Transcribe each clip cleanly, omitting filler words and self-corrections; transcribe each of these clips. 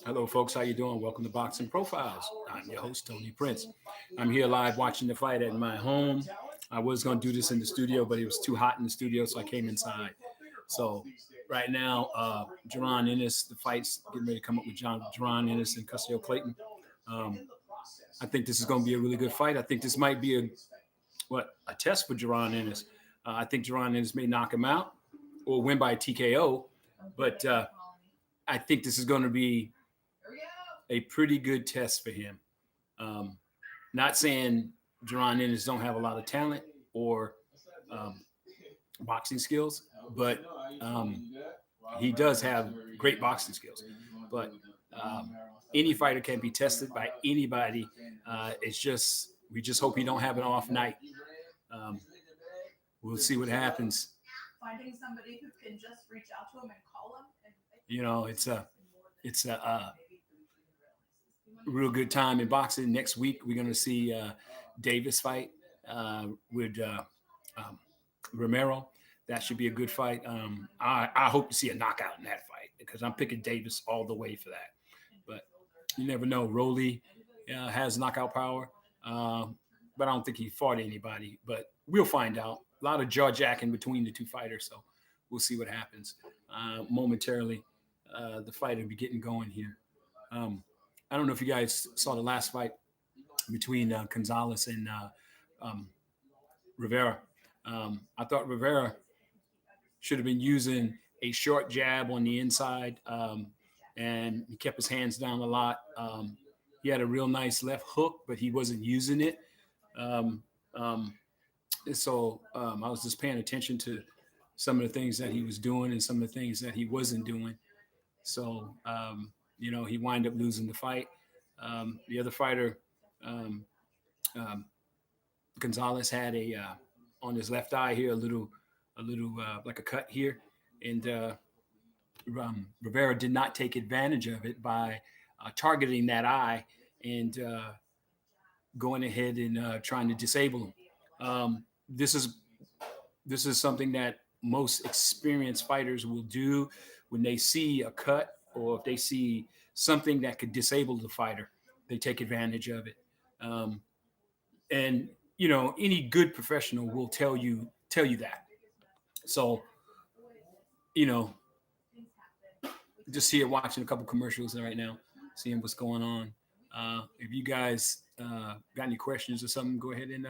Hello, folks. How you doing? Welcome to Boxing Profiles. I'm your host, Tony Prince. I'm here live watching the fight at my home. I was going to do this in the studio, but it was too hot in the studio, so I came inside. So right now, Jerron Ennis, the fight's getting ready to come up with Jerron Ennis and Castiano Clayton. I think this is going to be a really good fight. I think this might be a test for Jerron Ennis. I think Jerron Ennis may knock him out or win by TKO, but I think this is going to be a pretty good test for him. Not saying Jerron Ennis don't have a lot of talent or boxing skills, but he does have great boxing skills. But any fighter can be tested by anybody. We just hope he don't have an off night. We'll see what happens. Finding somebody who can just reach out to him and call him. It's a real good time in boxing. Next week we're going to see Davis fight with Romero. That should be a good fight. I hope to see a knockout in that fight because I'm picking Davis all the way for that. But you never know. Rolly has knockout power, but I don't think he fought anybody. But we'll find out. A lot of jaw jacking between the two fighters, so we'll see what happens. Momentarily, the fight will be getting going here. I don't know if you guys saw the last fight between Gonzalez and Rivera. I thought Rivera should have been using a short jab on the inside, and he kept his hands down a lot. He had a real nice left hook, but he wasn't using it. So I was just paying attention to some of the things that he was doing and some of the things that he wasn't doing. So, he wind up losing the fight. The other fighter, Gonzalez, had on his left eye here, a little like a cut here. And Rivera did not take advantage of it by targeting that eye and going ahead and trying to disable him. This is something that most experienced fighters will do when they see a cut or if they see something that could disable the fighter. They take advantage of it. And any good professional will tell you that. So, just here watching a couple commercials right now, seeing what's going on. If you guys got any questions or something, go ahead and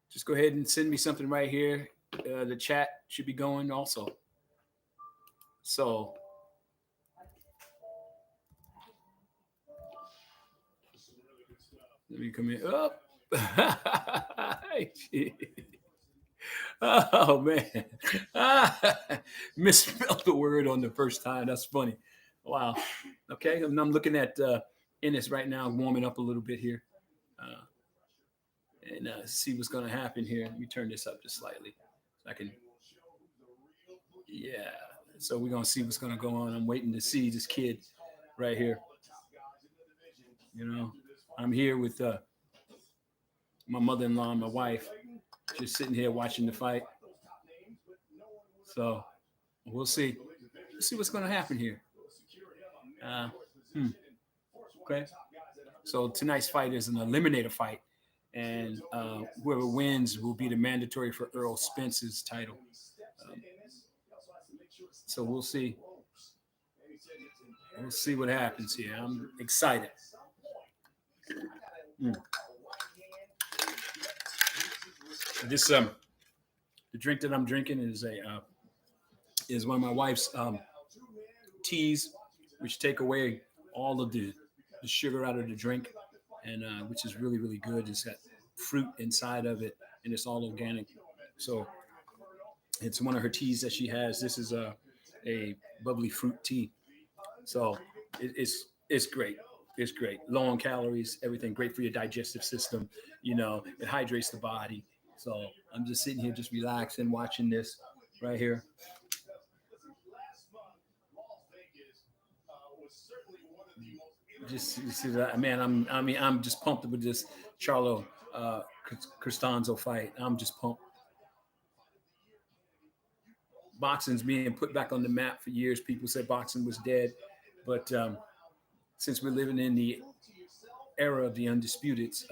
just go ahead and send me something right here. The chat should be going also. So let me come in. Up. Oh man, misspelled the word on the first time. That's funny. Wow. Okay, I'm looking at Ennis right now, warming up a little bit here. And see what's going to happen here. Let me turn this up just slightly so I can. Yeah. So we're going to see what's going to go on. I'm waiting to see this kid right here. I'm here with my mother-in-law and my wife, just sitting here watching the fight. So we'll see. Let's see what's going to happen here. Okay. So tonight's fight is an eliminator fight. And whoever wins will be the mandatory for Earl Spence's title. So we'll see. We'll see what happens here. I'm excited. This the drink that I'm drinking is one of my wife's teas, which take away all of the sugar out of the drink, and which is really, really good. It's got fruit inside of it, and it's all organic. So it's one of her teas that she has. This is a bubbly fruit tea. So it's great. It's great. Low on calories, everything great for your digestive system. It hydrates the body. So I'm just sitting here, just relaxing, watching this right here. Just you see that, man. I'm just pumped with this Charlo Costanzo fight. I'm just pumped. boxing's being put back on the map. For years, people said boxing was dead, but since we're living in the era of the undisputeds,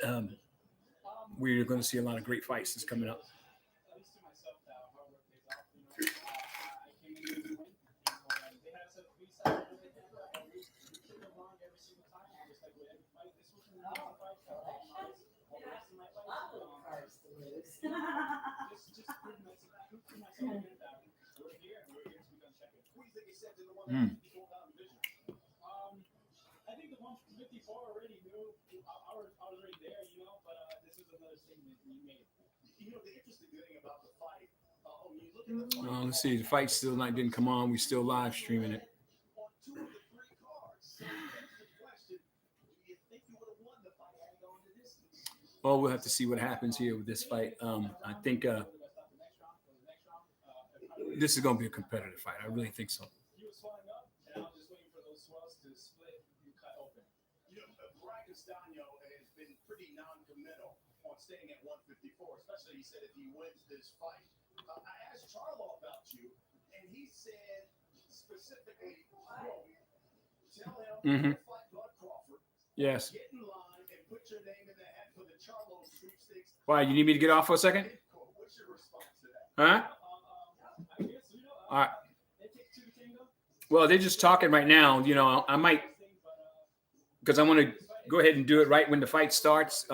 um, we're going to see a lot of great fights that's coming up. Mm. Let's see. The fight still not didn't come on. We still live streaming it. Well, we'll have to see what happens here with this fight. I think this is going to be a competitive fight. I really think so. Castiano has been pretty non-committal on staying at 154, especially he said if he wins this fight. I asked Charlo about you, and he said specifically, quote, tell him to fight Bud Crawford. Yes. Get in line and put your name in the hat for the Charlo sweepstakes. Why, you need me to get off for a second? What's your response to that? Huh? All right. Well, they're just talking right now. You know, I might, because I want to go ahead and do it right when the fight starts,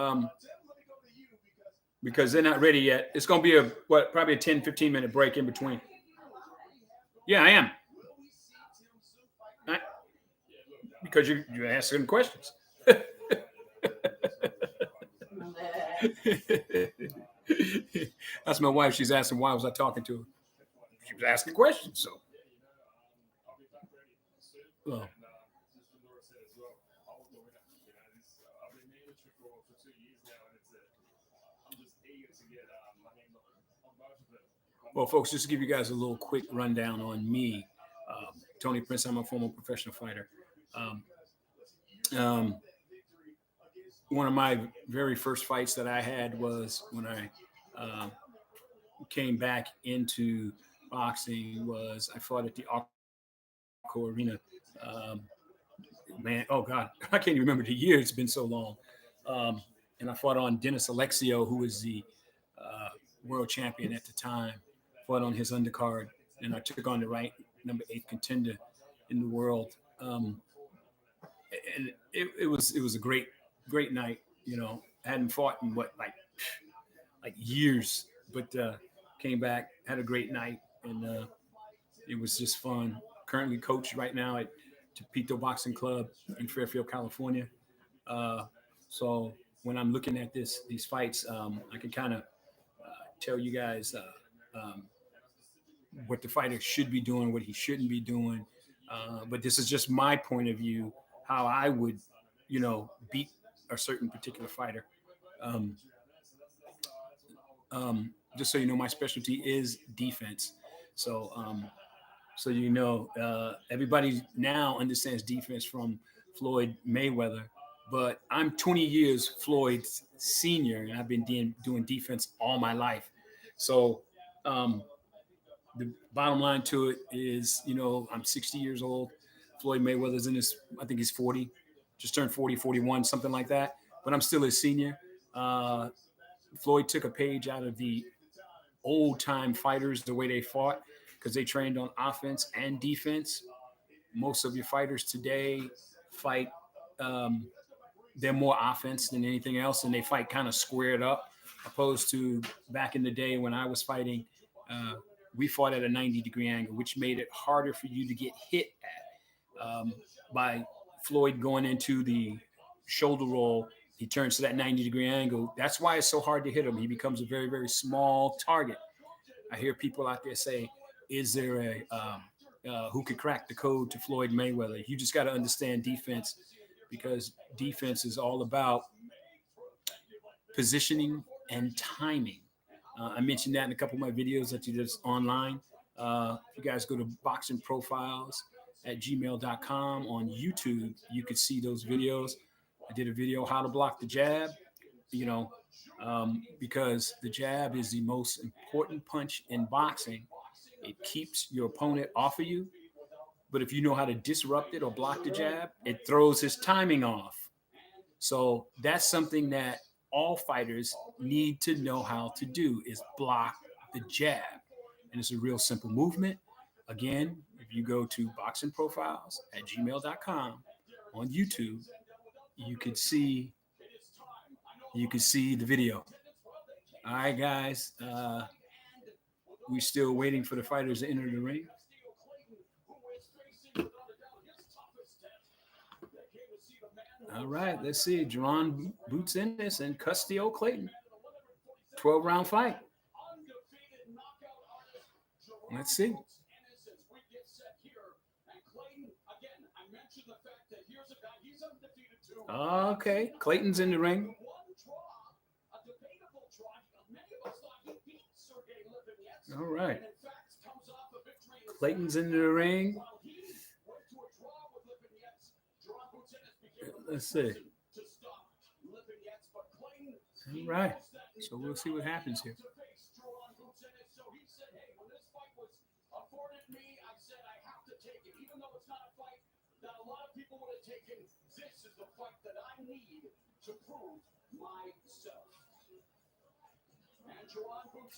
because they're not ready yet. It's going to be probably a 10, 15-minute break in between. Yeah, I am. Because you're asking questions. That's my wife. She's asking why was I talking to her. She was asking questions, so. Well. Well, folks, just to give you guys a little quick rundown on me, Tony Prince. I'm a former professional fighter. One of my very first fights that I had was when I came back into boxing. I fought at the Arco Arena. Man, oh God, I can't even remember the year. It's been so long. And I fought on Dennis Alexio, who was the world champion at the time. Fought on his undercard, and I took on the number 8 contender in the world. And it was a great night. You know, I hadn't fought in like years, but came back, had a great night, and it was just fun. Currently coached right now at Tepito Boxing Club in Fairfield, California. So when I'm looking at these fights, I can kind of tell you guys what the fighter should be doing, what he shouldn't be doing. But this is just my point of view, how I would, beat a certain particular fighter. Just so you know, my specialty is defense. So everybody now understands defense from Floyd Mayweather, but I'm 20 years Floyd's senior, and I've been doing defense all my life. So the bottom line to it is, I'm 60 years old. Floyd Mayweather's I think he's 40, just turned 40, 41, something like that. But I'm still his senior. Floyd took a page out of the old time fighters, the way they fought, because they trained on offense and defense. Most of your fighters today fight, they're more offense than anything else, and they fight kind of squared up, opposed to back in the day when I was fighting, we fought at a 90-degree angle, which made it harder for you to get hit at. By Floyd going into the shoulder roll, he turns to that 90-degree angle. That's why it's so hard to hit him. He becomes a very, very small target. I hear people out there say, is there who could crack the code to Floyd Mayweather? You just got to understand defense, because defense is all about positioning and timing. I mentioned that in a couple of my videos that you did online. If you guys go to Boxing Profiles at gmail.com on YouTube, you could see those videos. I did a video, how to block the jab, you know, because the jab is the most important punch in boxing. It keeps your opponent off of you. But if you know how to disrupt it or block the jab, it throws his timing off. So that's something that all fighters need to know how to do is block the jab. And it's a real simple movement. Again, if you go to boxingprofiles@gmail.com on YouTube, you could see the video. All right, guys. We're still waiting for the fighters to enter the ring. All right, let's see. Jerron Boots Ennis and Castiano Clayton. 12-round fight. Let's see. Okay, Clayton's in the ring. All right. Clayton's in the ring. Let's see. All right. So we'll see what happens here.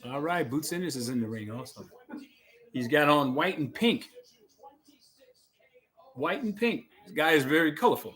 All right, Boots Ennis is in the ring also. He's got on white and pink. White and pink. This guy is very colorful.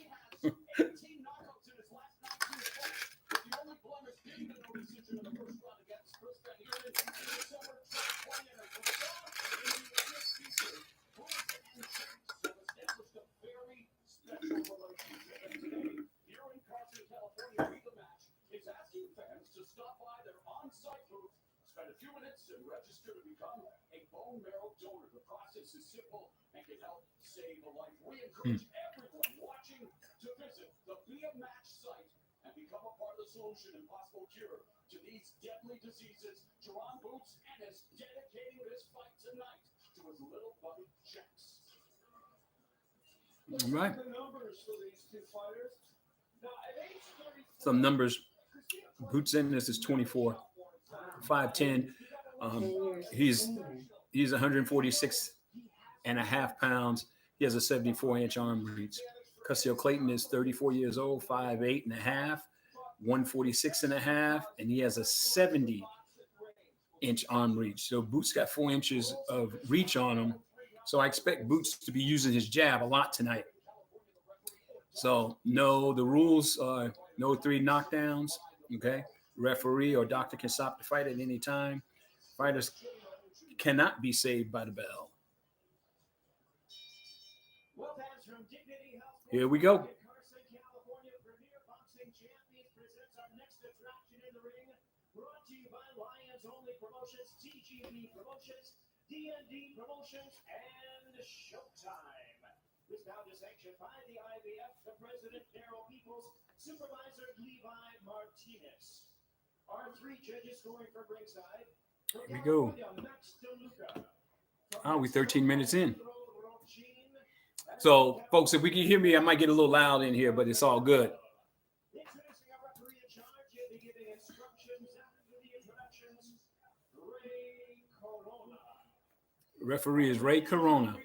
Spend a few minutes and register to become a bone marrow donor. The process is simple and can help save a life. We encourage everyone watching to visit the Be a Match site and become a part of the solution and possible cure to these deadly diseases. Jerron Boots Ennis dedicating this fight tonight to his little buddy Jax. All right. The numbers for these two fighters. Now, at age 34, some numbers. Boots Ennis is 24, 5'10". He's 146 and a half pounds. He has a 74-inch arm reach. Castiano Clayton is 34 years old, 5'8" and a half, 146 and a half, and he has a 70-inch arm reach. So Boots got 4 inches of reach on him. So I expect Boots to be using his jab a lot tonight. So no, the rules are no 3 knockdowns. Okay, referee or doctor can stop the fight at any time. Fighters cannot be saved by the bell. Here we go. D&D Promotions and Showtime. This bout is sanctioned by the IBF, the president, Daryl Peoples, supervisor, Levi Martinez. Our 3 judges scoring for ringside. Here we go. We're 13 minutes in. So, folks, if we can hear me, I might get a little loud in here, but it's all good. Introducing our referee in charge, he'll be giving instructions after the introductions. Ray Corona. Referee is Ray Corona.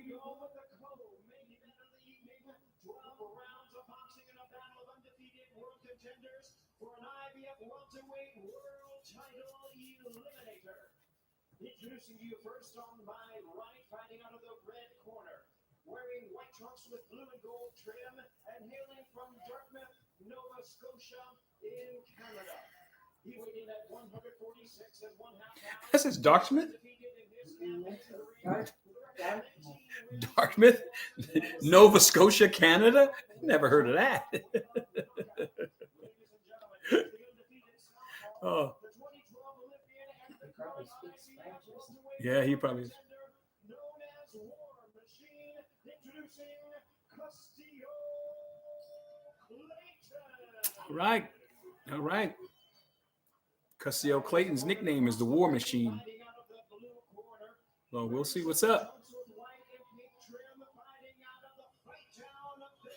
Introducing you first on my right, fighting out of the red corner, wearing white trunks with blue and gold trim, and hailing from Dartmouth, Nova Scotia, in Canada. He weighed in at 146 and 1/2 pounds. This is Dartmouth? Dartmouth? Nova Scotia, Canada? Never heard of that. Oh. Yeah, he probably is. All right. All right. Castiano Clayton's nickname is the War Machine. Well, we'll see what's up.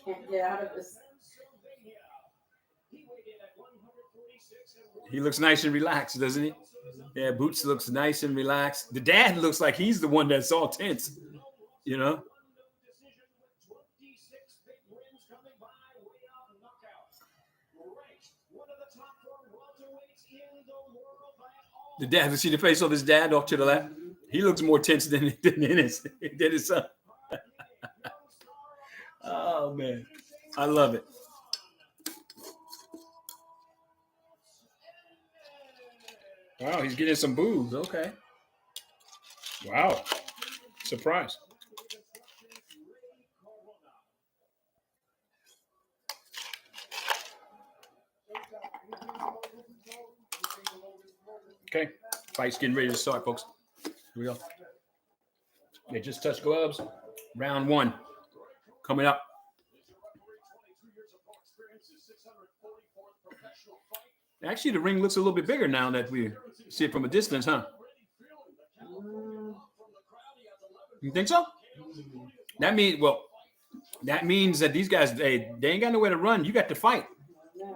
Can't get out of this. He looks nice and relaxed, doesn't he? Yeah, Boots looks nice and relaxed. The dad looks like he's the one that's all tense, you know? The dad, see the face of his dad off to the left? He looks more tense than his son. Oh, man. I love it. Wow, he's getting some boos. Okay. Wow. Surprise. Okay. Fight's getting ready to start, folks. Here we go. They just touched gloves. Round one. Coming up. Actually, the ring looks a little bit bigger now that we see it from a distance, huh? You think so? That means that these guys, they ain't got nowhere to run. You got to fight.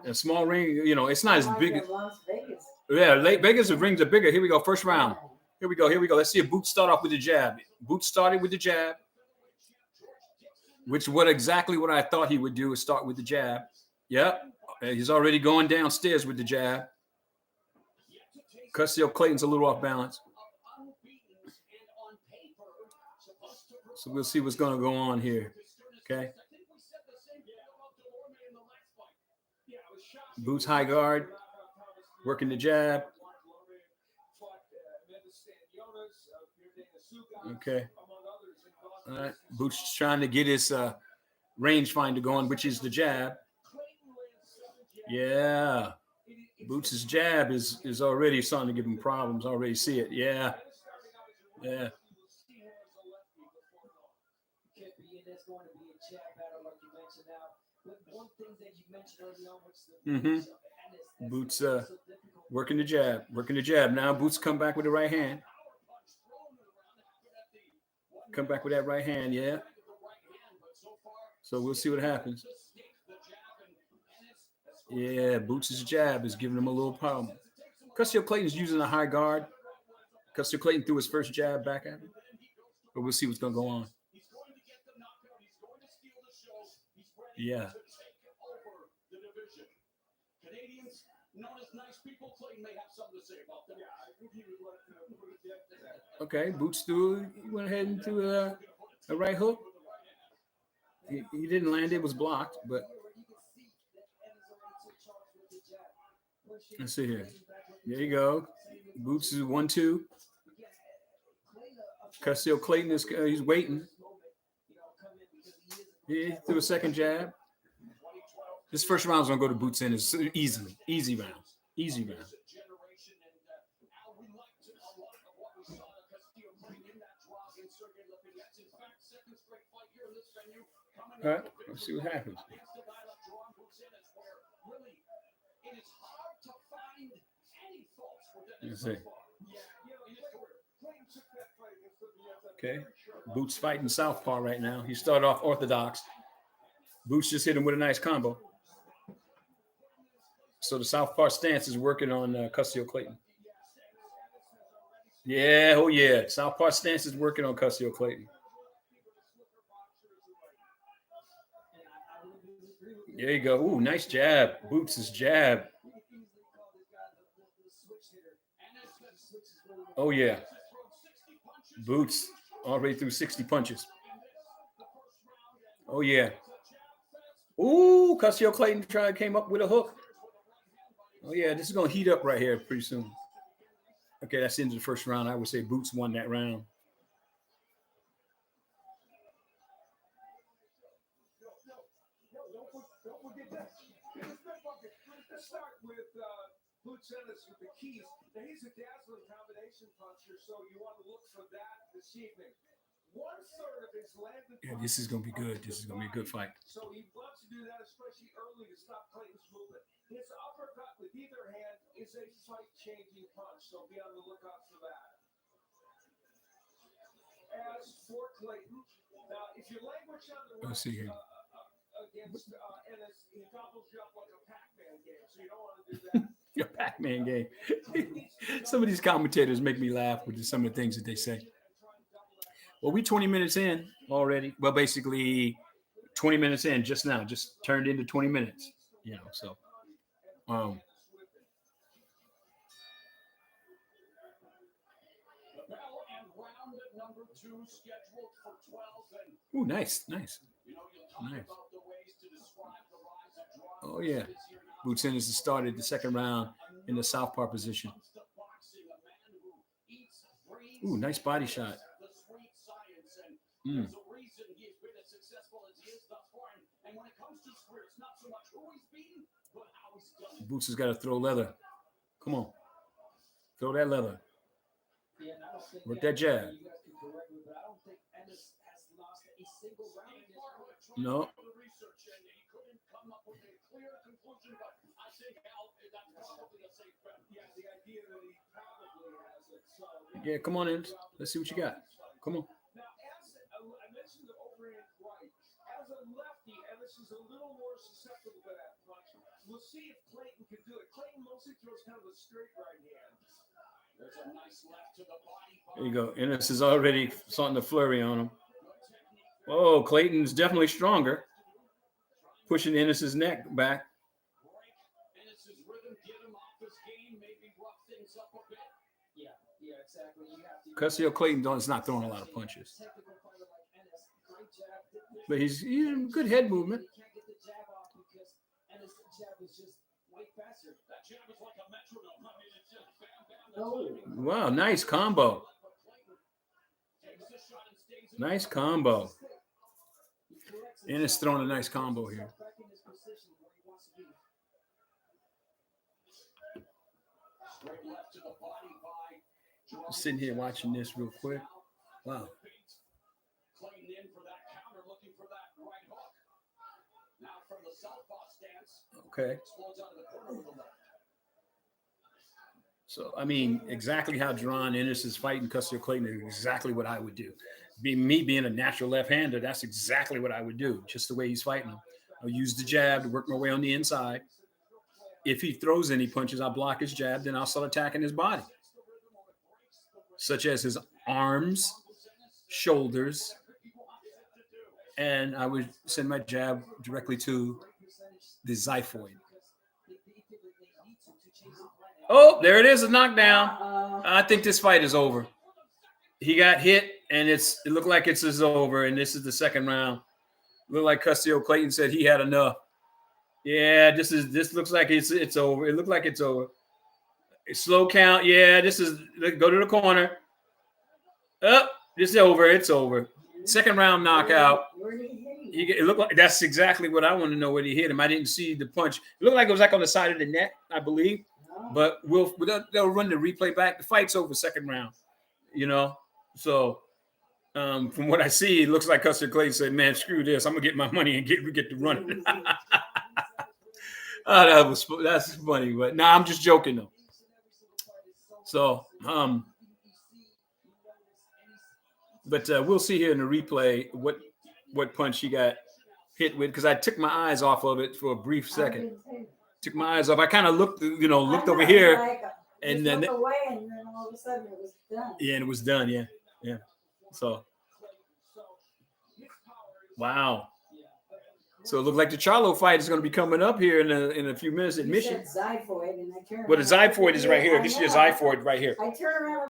A small ring, you know, it's not as big. Yeah, Vegas, the rings are bigger. Here we go. First round. Here we go. Let's see if Boots start off with the jab. Boots started with the jab, which exactly what I thought he would do is start with the jab. Yep. He's already going downstairs with the jab. Castiano Clayton's a little off balance. So we'll see what's going to go on here. Okay. Boots high guard. Working the jab. Okay. All right. Boots trying to get his rangefinder going, which is the jab. Yeah. Boots' jab is already starting to give him problems. I already see it. Yeah. Yeah. Mm-hmm. Boots working the jab. Now Boots come back with the right hand. Come back with that right hand, yeah. So we'll see what happens. Yeah, Boots' jab is giving him a little problem. Castiano Clayton's using a high guard. Castiano Clayton threw his first jab back at him. But we'll see what's going to go on. Yeah. Okay, Boots threw. He went ahead and threw a right hook. He didn't land. It was blocked, but let's see here. There you go. Boots is 1-2. Castiano Clayton he's waiting. He threw a second jab. This first round is going to go to Boots in easily. Easy round. All right, let's see what happens. Let's see. Okay, Boots fighting southpaw right now. He started off orthodox. Boots just hit him with a nice combo. So the southpaw stance is working on Castiano Clayton. Yeah, oh yeah. Southpaw stance is working on Castiano Clayton. There you go. Ooh, nice jab. Boots' jab. Oh yeah. Boots already threw 60 punches. Oh yeah. Ooh, Castiano Clayton came up with a hook. Oh yeah, this is gonna heat up right here pretty soon. Okay, that's the end of the first round. I would say Boots won that round. Let's start with Boots Ennis with the keys. Now he's a dazzling combination puncher, so you want to look for that this evening. One third of his landed. Yeah, this is gonna be good. This is gonna be a good fight. So he wants to do that, especially early to stop Clayton's movement. His uppercut with either hand is a fight-changing punch, so be on the lookout for that. As for Clayton, now if you language on the Let's see here. Against Ennis, he doubles you up like a Pac-Man game, so you don't want to do that. a Pac-Man game. Some of these commentators make me laugh with some of the things that they say. Well, we 20 minutes in already. Well, basically 20 minutes in just now, just turned into 20 minutes, so ooh, nice. Oh yeah, Boots Ennis has started the second round in the southpaw position. Ooh, nice body shot. Boots has got to throw leather. Come on, throw that leather. Work that jab. No. Yeah, come on in. Let's see what you got. Come on. Now, as I mentioned the overhand right, as a lefty, Ennis is a little more susceptible to that punch. We'll see if Clayton can do it. Clayton mostly throws kind of a straight right hand. There's a nice left to the body. There you go. Ennis is already starting to flurry on him. Oh, Clayton's definitely stronger. Pushing Ennis's neck back. Castiano Clayton is not throwing a lot of punches, but he's in good head movement. Wow, nice combo. Nice combo. Ennis throwing a nice combo here. Just sitting here watching this real quick. Wow. Okay. So, I mean, exactly how Jerron Ennis is fighting Castiano Clayton is exactly what I would do. Me being a natural left-hander, that's exactly what I would do, just the way he's fighting him. I'll use the jab to work my way on the inside. If he throws any punches, I'll block his jab, then I'll start attacking his body, such as his arms, shoulders, and I would send my jab directly to the xiphoid. Oh, there it is, a knockdown. I think this fight is over. He got hit, and it looked like it's over, and this is the second round. Looked like Castiano Clayton said he had enough. Yeah, this looks like it's over. It looked like it's over. Slow count. Yeah, go to the corner. This is over. It's over. Second round knockout. It looked like that's exactly what I want to know, where he hit him. I didn't see the punch. It looked like it was like on the side of the neck, I believe. But they'll run the replay back. The fight's over, second round. So from what I see, it looks like Castiano Clayton said, "Man, screw this. I'm gonna get my money and get to running." That's funny, but no, I'm just joking though. So but we'll see here in the replay what punch he got hit with, because I took my eyes off of it for a brief second. Took my eyes off. I kind of looked over here, and then away, and then all of a sudden it was done. Yeah, and it was done. Yeah. So, wow. So it looked like the Charlo fight is going to be coming up here in a few minutes at Mission. Xiphoid, and I turned Well, the xiphoid is right here. This is your xiphoid right here. I turn around.